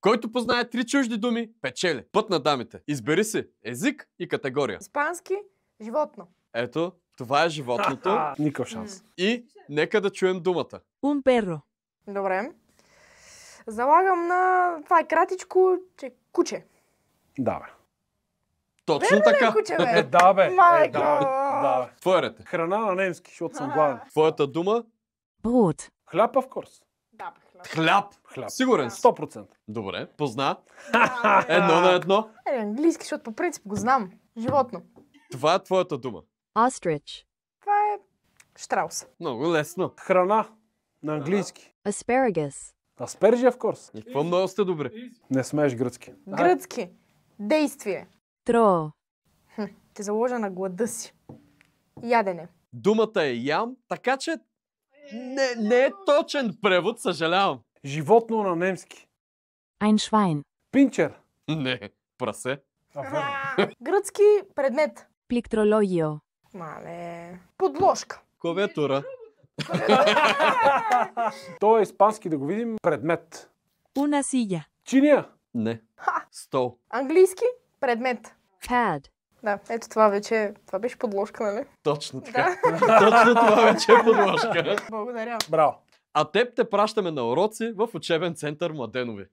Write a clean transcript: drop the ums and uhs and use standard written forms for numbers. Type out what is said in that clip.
Който познае 3 чужди думи, печели. Път на дамите. Избери си език и категория. Испански, животно. Ето, това е животното. Никакъв шанс. И нека да чуем думата. Un perro. Добре. Залагам на... Това е кратичко, че куче. Да, бе. Точно така. Куче, бе. Да, бе. Майко! Да, бе. Твоя ред е. Храна на немски, защото съм гладен. Твоята дума? Brot. Хляб, в курс. Да, бе, хляб. Хляб. Хляб. Сигурен си. 100%. Добре, позна. 1-1. Английски, защото по принцип го знам. Животно. Това е твоята дума. Ostrich. Това е штраус. Много лесно. Храна на английски. Asparagus. Аспержия, в курс. И какво много сте добри. Не смееш гръцки. Гръцки. Действие. Tro. Те заложа на глада си. Ядене. Думата е ям, така че не е точен превод, съжалявам. Животно на немски. Ein Schwein. Пинчер. Не, прасе. Гръцки предмет. Plictrologio. Мале. Подложка. Клавиатура. То е испански, да го видим. Предмет. Una silla. Чиния. Не. Стол. Английски предмет. Pad. Да, ето това вече... Това беше подложка, нали? Точно така. Точно това вече е подложка. Благодаря. Браво. А теб те пращаме на уроци в учебен център Младенови.